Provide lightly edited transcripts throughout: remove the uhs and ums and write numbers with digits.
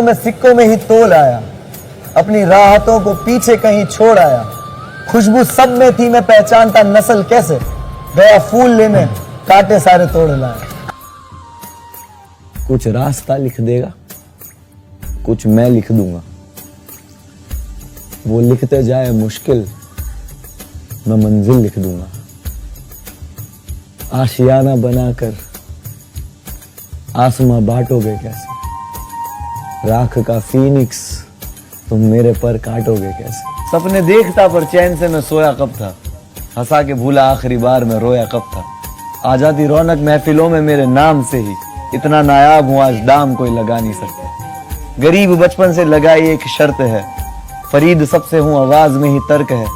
मैं सिक्कों में ही तोल आया, अपनी राहतों को पीछे कहीं छोड़ आया। खुशबू सब में थी, मैं पहचानता नस्ल कैसे, गया फूल लेने कांटे सारे तोड़ लाया। कुछ रास्ता लिख देगा, कुछ मैं लिख दूंगा। वो लिखते जाए मुश्किल, मैं मंजिल लिख दूंगा। आशियाना बनाकर आसमां बांटोगे कैसे, राख का फीनिक्स तुम मेरे पर काटोगे कैसे। सपने देखता पर चैन से मैं सोया कब था, हंसा के भूला आखिरी बार मैं रोया कब था। आ जाती रौनक महफिलों में मेरे नाम से ही, इतना नायाब हूं आज दाम कोई लगा नहीं सकता। गरीब बचपन से लगाई एक शर्त है, फरीद सबसे हूं आवाज में ही तर्क है।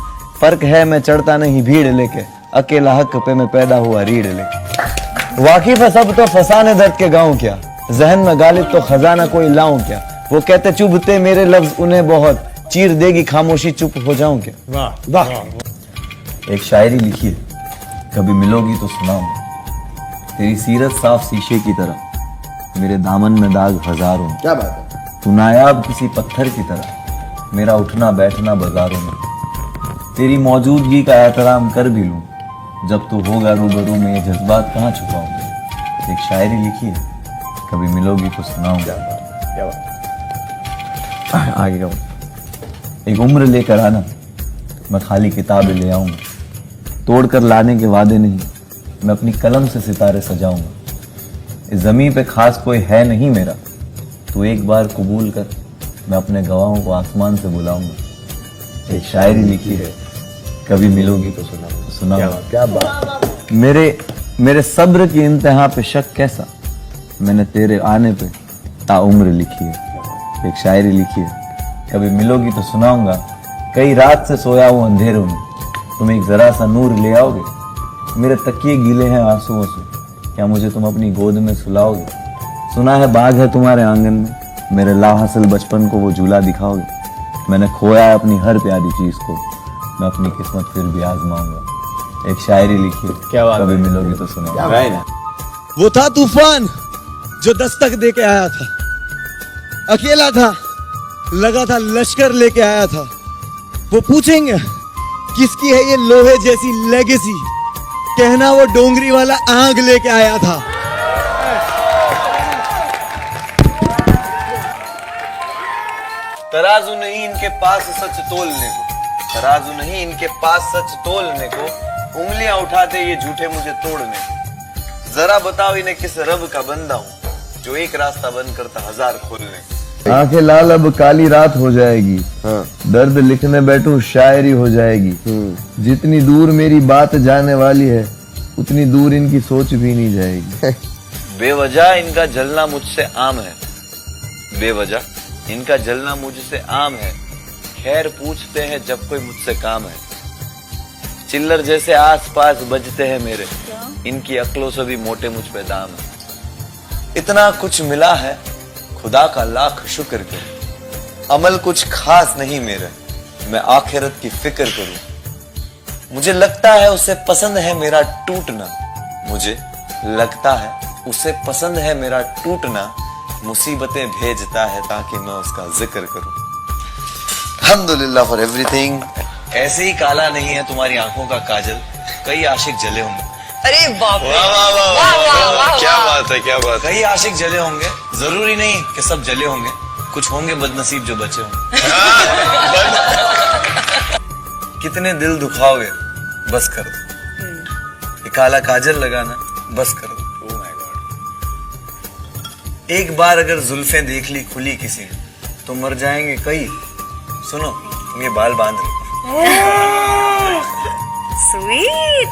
फर्क है मैं चढ़ता नहीं भीड़ लेके, अकेला हक पे मैं पैदा हुआ रीढ़ लेके। वाकिफ है सब तो फसाने दर्द के गाँव क्या, जहन में गालिब तो खजाना कोई लाऊं क्या। वो कहते चुभते मेरे लफ्ज उन्हें बहुत, चीर देगी खामोशी चुप हो जाऊं क्या। वाह वाह। एक शायरी लिखी है, कभी मिलोगी तो सुनाऊंगा। तेरी सीरत साफ शीशे की तरह, मेरे दामन में दाग हजारों। क्या बात है। तू नायाब किसी पत्थर की तरह, मेरा उठना बैठना बाजारों में। तेरी मौजूदगी का एहतराम कर भी लूं, जब तू होगा रूबरू में ये जज्बात कहाँ छुपाऊंगा। एक शायरी लिखी है, कभी मिलोगी तो सुनाऊंगा। क्या बात। आगे का एक उम्र लेकर आना, मैं खाली किताबें ले आऊंगा। तोड़ कर लाने के वादे नहीं, मैं अपनी कलम से सितारे सजाऊंगा। इस जमीन पे खास कोई है नहीं मेरा, तू एक बार कबूल कर, मैं अपने गवाहों को आसमान से बुलाऊंगा। एक शायरी लिखी है, कभी मिलोगी तो सुनाऊंगा। क्या बात। मेरे सब्र की इंतहा पे शक कैसा, मैंने तेरे आने पे ताउम्र लिखी है। एक शायरी लिखी है, कभी मिलोगी तो सुनाऊंगा। कई रात से सोया हूं अंधेरों में, तुम एक जरा सा नूर ले आओगे। मेरे तकिए गीले हैं आंसुओं से, क्या मुझे तुम अपनी गोद में सुलाओगे। सुना है बाग है तुम्हारे आंगन में, मेरे लाहासिल बचपन को वो झूला दिखाओगे। मैंने खोया है अपनी हर प्यारी चीज को, मैं अपनी किस्मत फिर भी आजमाऊंगा। एक शायरी लिखी, क्या बात। कभी मिलोगी तो सुनाऊंगा। वो था तूफान जो दस्तक दे के आया था, अकेला था, लगा था लश्कर लेके आया था। वो पूछेंगे किसकी है ये लोहे जैसी लेगेसी, कहना वो डोंगरी वाला आग लेके आया था। तराजू नहीं इनके पास सच तोलने को, तराजू नहीं इनके पास सच तोलने को, उंगलियां उठाते ये झूठे मुझे तोड़ने को। जरा बताओ इन्हें किस रब का बंदा हूं, जो एक रास्ता बंद करता हजार खोलने को। आंखें लाल अब काली रात हो जाएगी, दर्द लिखने बैठूं शायरी हो जाएगी। जितनी दूर मेरी बात जाने वाली है, उतनी दूर इनकी सोच भी नहीं जाएगी। बेवजह इनका जलना मुझसे आम है, बेवजह इनका जलना मुझसे आम है। खैर पूछते हैं जब कोई मुझसे काम है। चिल्लर जैसे आस पास बजते हैं मेरे, इनकी अक्लों से भी मोटे मुझ पे दाम है। इतना कुछ मिला है खुदा का लाख शुक्र करे, अमल कुछ खास नहीं मेरे, मैं आखिरत की फिक्र करूं। मुझे लगता है उसे पसंद है मेरा टूटना, मुझे लगता है उसे पसंद है मेरा टूटना। मुसीबतें भेजता है ताकि मैं उसका जिक्र करूं। अल्हम्दुलिल्लाह फॉर एवरीथिंग। ऐसे ही काला नहीं है तुम्हारी आंखों का काजल, कई आशिक जले होंगे। अरे बाप रे, वाह वाह वाह वाह, वाह, वाह, वाह। क्या बात है, क्या बात है। कई आशिक जले होंगे, जरूरी नहीं कि सब जले होंगे, कुछ होंगे बदनसीब जो बचे होंगे। कितने दिल दुखाओगे, बस कर दो। ये काला काजल लगाना बस कर दो। Oh my God. एक बार अगर जुल्फें देख ली खुली किसी ने, तो मर जाएंगे कई। सुनो तुम ये बाल बांध लो। स्वीट।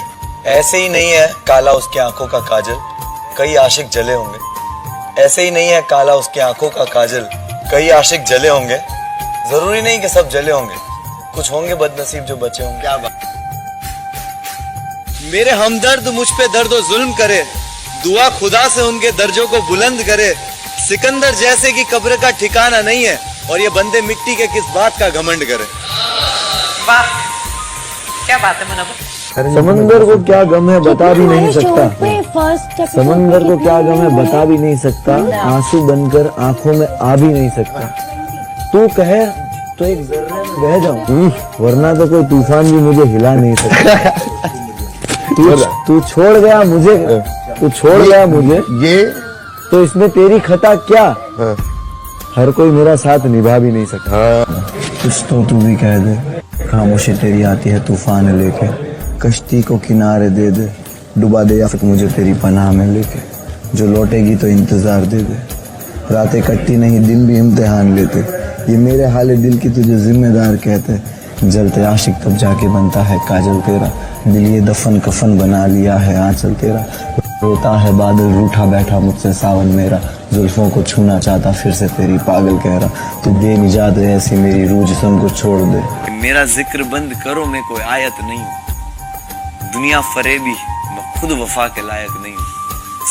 ऐसे ही नहीं है काला उसकी आंखों का काजल, कई आशिक जले होंगे। ऐसे ही नहीं है काला उसकी आंखों का काजल, कई आशिक जले होंगे। जरूरी नहीं कि सब जले होंगे, कुछ होंगे बदनसीब जो बचे होंगे। क्या बात। मेरे हमदर्द मुझ पे दर्द और जुल्म करे, दुआ खुदा से उनके दर्जों को बुलंद करे। सिकंदर जैसे की कब्र का ठिकाना नहीं है, और ये बंदे मिट्टी के किस बात का घमंड करे। वाह, क्या बात है मुनव्वर। समंदर को क्या गम है बता भी नहीं सकता, फर्स्ट समंदर को क्या गम है बता भी नहीं सकता, आंसू बनकर आंखों में आ भी नहीं सकता। तू कहे तो एक जर्रे में बह जाऊं, वरना तो कोई तूफान भी मुझे हिला नहीं सकता। तू छोड़ गया मुझे, तू छोड़ गया मुझे, ये तो इसमें तेरी खता क्या? हर कोई मेरा साथ निभा भी नहीं सकता। कुछ तो तू भी कह दे, खामोशी तेरी आती है तूफान लेके, कश्ती को किनारे दे दे, डुबा दे या फिर मुझे तेरी पनाह में लेके, जो लौटेगी तो इंतजार दे दे, रातें कटती नहीं दिन भी इम्तिहान लेते, ये मेरे हाले दिल की तुझे जिम्मेदार कहते, जलते आशिक तब जाके बनता है काजल तेरा, दिल ये दफन कफन बना लिया है आंचल तेरा, रोता है बादल रूठा बैठा मुझसे सावन मेरा, जुल्फों को छूना चाहता फिर से तेरी पागल कह रहा, तू बेनिजात है ऐसी मेरी रूह जिस्म को छोड़ दे। मेरा जिक्र बंद करो, मैं कोई आयत नहीं हूँ, दुनिया फरेबी, मैं खुद वफा के लायक नहीं हूँ,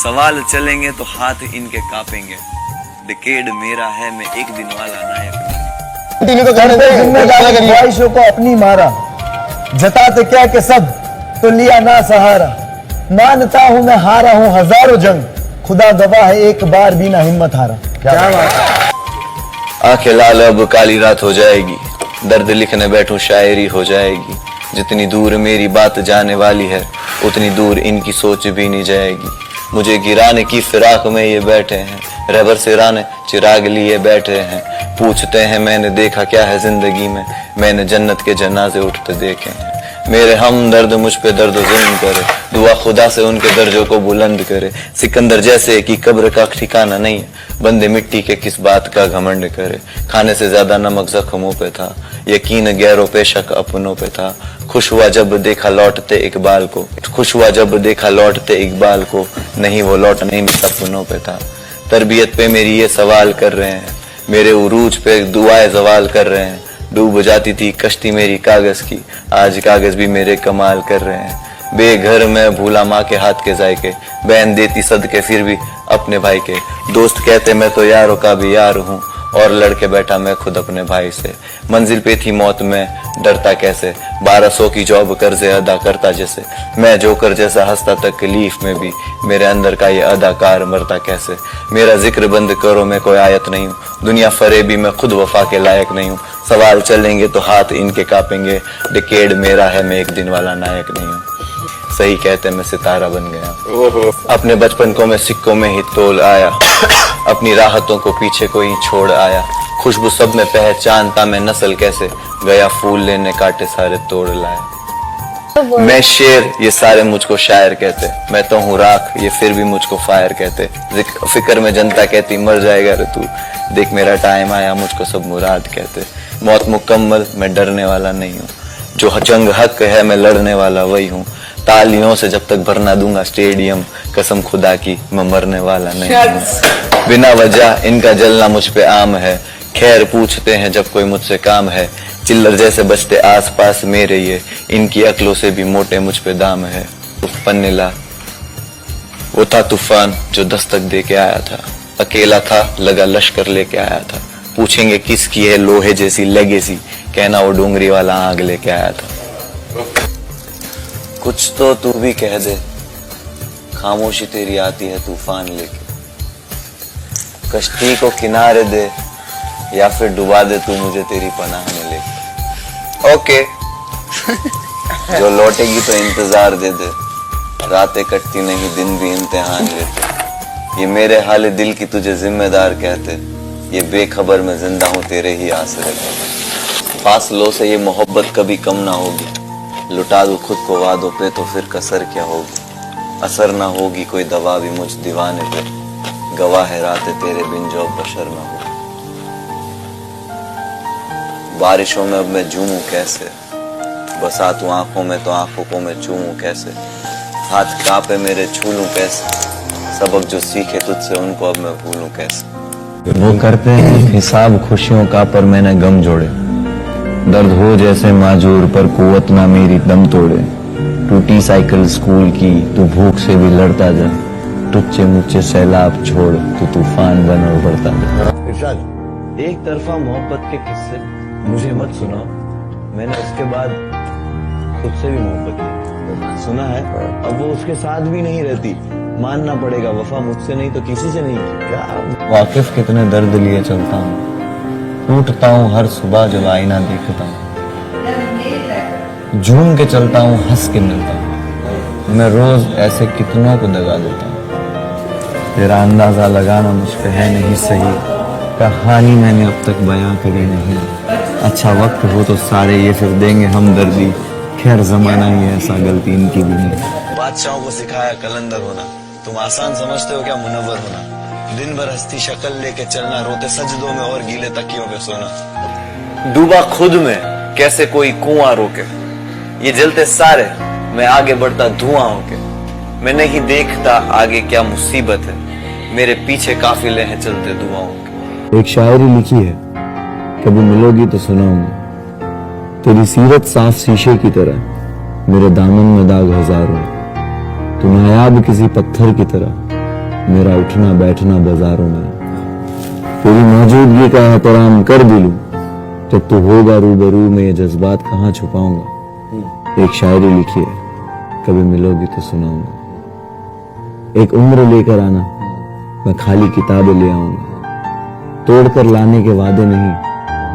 सवाल चलेंगे तो हाथ इनके कांपेंगे, डिकेड मेरा है, मैं एक दिन वाला नायक नहीं हूँ। जिम्मेदारी ख्वाहिशों को अपनी मारा, जताते क्या के सब तो लिया ना सहारा, मानता हूँ मैं हारा हूँ हजारों जंग, खुदा गवाह है एक बार भी ना हिम्मत हारा। क्या बात। आंखें लाल अब काली रात हो जाएगी, दर्द लिखने बैठूं शायरी हो जाएगी, जितनी दूर मेरी बात जाने वाली है उतनी दूर इनकी सोच भी नहीं जाएगी, मुझे गिराने की फिराक में ये बैठे हैं, रहबर सिराने चिराग लिए बैठे हैं, पूछते हैं मैंने देखा क्या है जिंदगी में, मैंने जन्नत के जनाजे उठते देखे हैं, मेरे हमदर्द मुझ पे दर्द जुल्म करे, दुआ खुदा से उनके दर्जों को बुलंद करे, सिकंदर जैसे कि कब्र का ठिकाना नहीं है, बंदे मिट्टी के किस बात का घमंड करे, खाने से ज्यादा नमक जख्मों पे था, यकीन गैरों पे शक अपनों पे था, खुश हुआ जब देखा लौटते इकबाल को, खुश हुआ जब देखा लौटते इकबाल को, नहीं वो लौट नहीं सपनों पे था, तरबियत पे मेरी ये सवाल कर रहे हैं, मेरे उरूज पे दुआएं जवाल कर रहे हैं, डूब जाती थी कश्ती मेरी कागज की, आज कागज भी मेरे कमाल कर रहे हैं, बेघर मैं भूला माँ के हाथ के जायके, बहन देती सदके फिर भी अपने भाई के, दोस्त कहते मैं तो यारों का भी यार हूँ, और लड़के बैठा मैं खुद अपने भाई से, मंजिल पे थी मौत में डरता कैसे, 1200 की जॉब कर्जे अदा करता जैसे, मैं जोकर जैसा हंसता तकलीफ में भी, मेरे अंदर का ये अदाकार मरता कैसे, मेरा जिक्र बंद करो मैं कोई आयत नहीं हूँ, दुनिया फरेबी मैं खुद वफा के लायक नहीं हूँ, सवाल चलेंगे तो हाथ इनके कांपेंगे, डिकेड मेरा है मैं एक दिन वाला नायक नहीं हूँ, सही कहते मैं सितारा बन गया, अपने बचपन को मैं सिक्कों में ही तोल आया, अपनी राहतों को पीछे कोई छोड़ आया, खुशबू सब में पहचानता मैं नस्ल कैसे, गया फूल लेने काटे सारे तोड़ लाया, मैं शेर ये सारे मुझको शायर कहते, मैं तो हूँ राख ये फिर भी मुझको फायर कहते, फिक्र में जनता कहती मर जाएगा रे तू, देख मेरा टाइम आया मुझको सब मुराद कहते, मौत मुकम्मल मैं डरने वाला नहीं हूँ, जो जंग हक है मैं लड़ने वाला वही हूँ, तालियों से जब तक भरना दूंगा स्टेडियम, कसम खुदा की मैं मरने वाला नहीं हूँ, बिना वजह इनका जलना मुझ पे आम है, खैर पूछते हैं जब कोई मुझसे काम है, चिल्लर जैसे बचते आसपास मेरे ये, इनकी अक्लों से भी मोटे मुझ पे दाम है, पन्नेला वो था तूफान जो दस्तक दे के आया था, अकेला था लगा लश्कर लेके आया था, पूछेंगे किसकी है लोहे जैसी लेगेसी, कहना वो डूंगरी वाला आग लेके आया था, कुछ तो तू भी कह दे, खामोशी तेरी आती है तूफान लेके, कश्ती को किनारे दे या फिर डुबा दे तू मुझे तेरी पनाह में लेके, ओके जो लौटेगी तो इंतजार दे दे, रातें कटती नहीं दिन भी इम्तिहान लेते, ये मेरे हाले दिल की तुझे जिम्मेदार कहते, ये बेखबर मैं जिंदा हूँ तेरे ही आसरे, फासलों से ये मोहब्बत कभी कम ना होगी, लुटा दूं खुद को वादों पे तो फिर कसर क्या होगी, असर ना होगी कोई दवा भी मुझ दीवाने पे, गवाह है रातें तेरे बिन जो बशर ना हो, बारिशों में अब मैं झूमूं कैसे, बसा तू आंखों में तो आंखों को मैं चूमूं कैसे, हाथ कांपे मेरे छू लूं कैसे, सबक जो सीखे तुझसे उनको अब मैं भूलूं कैसे, वो करते हैं हिसाब खुशियों का पर मैंने गम जोड़े, दर्द हो जैसे माजूर पर कुव्वत ना मेरी दम तोड़े, टूटी साइकिल स्कूल की तू भूख से भी लड़ता जा, टुच्चे मुच्चे सैलाब छोड़ तू तूफान बन और बढ़ता जा। इरशाद, एक तरफा मोहब्बत के किस्से मुझे मत सुनाओ, मैंने उसके बाद खुद से भी मोहब्बत की, सुना है अब वो उसके साथ भी नहीं रहती, मानना पड़ेगा वफा मुझसे नहीं तो किसी से नहीं। क्या वाकिफ कितने दर्द लिए चलता हूँ, टूटता हूँ हर सुबह जब आईना देखता हूँ, झूम के चलता हूँ हंस के मिलता हूँ, मैं रोज ऐसे कितनों को दगा देता हूँ। तेरा अंदाजा लगाना मुझ पे है नहीं सही, कहानी मैंने अब तक बयां करी नहीं। अच्छा वक्त हो तो सारे ये फिर देंगे हमदर्दी, खैर जमाना ही ऐसा गलती इनकी भी नहीं। बादशाहों को सिखाया कलंदर होना, तुम आसान समझते हो क्या मुनव्वर होना। दिन भर हस्ती शक्ल लेके चलना, रोते सजदों में और गीले तकियों पे सोना। डूबा खुद में कैसे कोई कुआं रोके, ये जलते सारे मैं आगे बढ़ता धुआं होके। मैं नहीं देखता आगे क्या मुसीबत है, मेरे पीछे काफिले हैं चलते धुआं के। एक शायरी लिखी है, कभी मिलोगी तो सुनाऊंगा। तेरी सीरत साफ शीशे की तरह, मेरे दामन में दाग हजारों। तू नायाब किसी पत्थर की तरह, मेरा उठना बैठना बाजारों में। तेरी मौजूदगी का एहतराम कर भी लूं, जब तू होगा रूबरू में ये जज्बात कहाँ छुपाऊंगा। एक शायरी लिखी है, कभी मिलोगी तो सुनाऊंगा। एक उम्र लेकर आना, मैं खाली किताबें ले आऊंगा। तोड़कर लाने के वादे नहीं,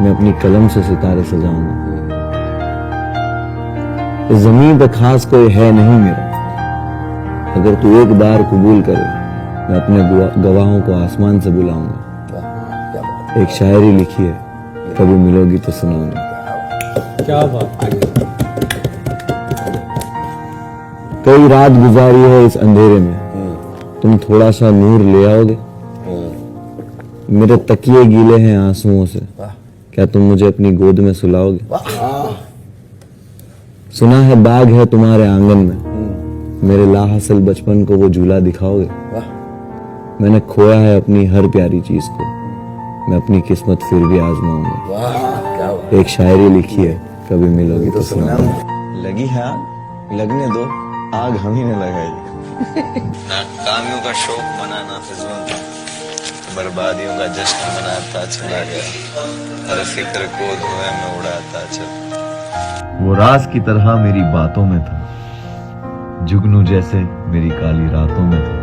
मैं अपनी कलम से सितारे सजाऊंगा। इस जमीन पे खास कोई है नहीं मेरा, अगर तू एक बार कबूल करे, मैं अपने गवाहों को आसमान से बुलाऊंगा। एक शायरी लिखी है, कभी मिलोगी तो सुनाऊंगा। क्या बात है। कई रात गुजारी है इस अंधेरे में, तुम थोड़ा सा नूर ले आओगे। मेरे तकिए गीले हैं आंसुओं से, क्या तुम मुझे अपनी गोद में सुलाओगे। सुना है बाग है तुम्हारे आंगन में, मेरे लाहासिल बचपन को वो झूला दिखाओगे। मैंने खोया है अपनी हर प्यारी चीज को, मैं अपनी किस्मत फिर भी आजमाऊंगा। एक शायरी लिखी है, कभी मिलोगी तो सुनाऊंगा। लगी है आग, लगने दो, आग हम ही ने लगाई। ना कामियों का शौक मनाना फिजूल, बर्बादियों का जश्न मनाता चला गया, हर फिक्र को धुएं में उड़ाता चला। वो राज की तरह मेरी बातों में था, जुगनू जैसे मेरी काली रातों में था।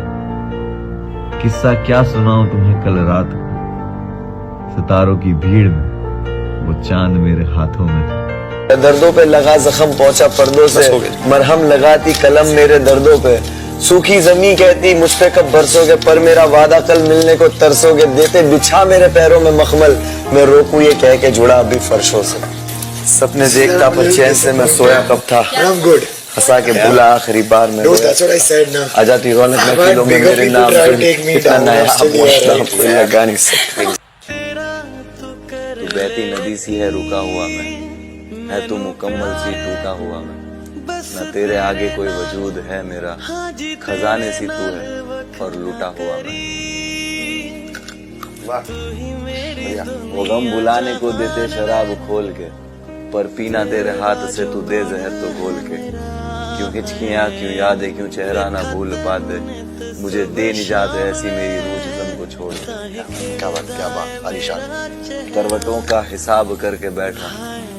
किस्सा क्या सुनाऊं तुम्हें कल रात को, सितारों की भीड़ में वो चांद मेरे हाथों में था। दर्दों पे लगा जख्म पहुंचा पर्दों से, मरहम लगाती कलम मेरे दर्दों पे। सूखी जमी कहती मुझ पे कब बरसोगे, पर मेरा वादा कल मिलने को तरसोगे। देते बिछा मेरे पैरों में मखमल, मैं रोकूं ये कह के जुड़ा अभी फर्शों से। सपने देखता पर चैन से मैं सोया कब था, हंसा के भूला आखिरी बार में। आ जाती रौनक महफिलों में मेरे नाम कितना नया कोई लगा नहीं सकता। तू बहती नदी सी है रुका हुआ मैं, है तू मुकम्मल सी टूटा हुआ मैं। न तेरे आगे कोई वजूद है मेरा, खजाने सी तू है और लूटा हुआ मैं। वो गम बुलाने को देते शराब खोल के, पर पीना तेरे हाथ से तू दे जहर तो घोल के। क्यों हिचकियां क्यों यादें क्यों चेहरा ना भूल पाते, मुझे दे निजात ऐसी मेरी रूह जिस्म को छोड़। क्या बात आलिशान। करवटों का हिसाब करके बैठा,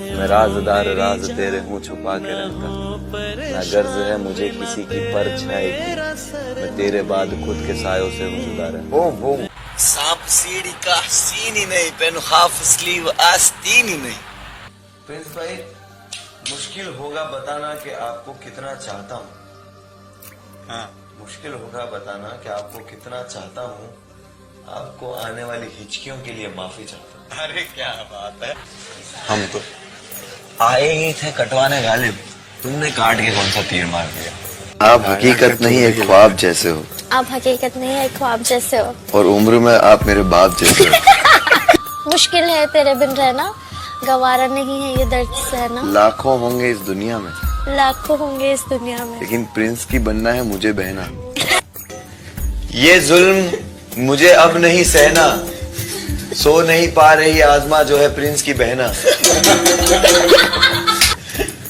मैं राजदार राज तेरे हूँ छुपा के रहता। ना गर्ज है मुझे किसी की परछाई की, मैं तेरे बाद खुद के सायों से हूँ जुदा रहता। सांप सीढ़ी का सीन ही नहीं, पेन हाफ स्लीव आस्तीन ही नहीं। प्रिंस भाई मुश्किल होगा बताना कि आपको कितना चाहता हूँ। हाँ मुश्किल होगा बताना कि आपको कितना चाहता हूँ। आपको आने वाली हिचकियों के लिए माफी चाहता हूँ। अरे क्या बात है। हम तो आए ही थे कटवाने गालिब, तुमने काट के कौन सा तीर मार दिया। आप हकीकत नहीं एक ख्वाब जैसे हो। आप हकीकत नहीं है ख्वाब जैसे हो, और उम्र में आप मेरे बाप जैसे हो। मुश्किल है तेरे बिन रहना, गवारा नहीं है ये दर्द सहना। लाखों होंगे इस दुनिया में, लाखों होंगे इस दुनिया में, लेकिन प्रिंस की बनना है मुझे बहना। ये जुल्म मुझे अब नहीं सहना, सो नहीं पा रही आजमा जो है प्रिंस की बहना।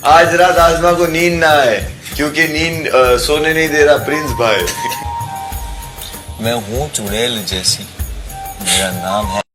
आज रात आजमा को नींद ना आए, क्योंकि नींद सोने नहीं दे रहा प्रिंस भाई। मैं हूँ चुड़ैल जैसी, मेरा नाम है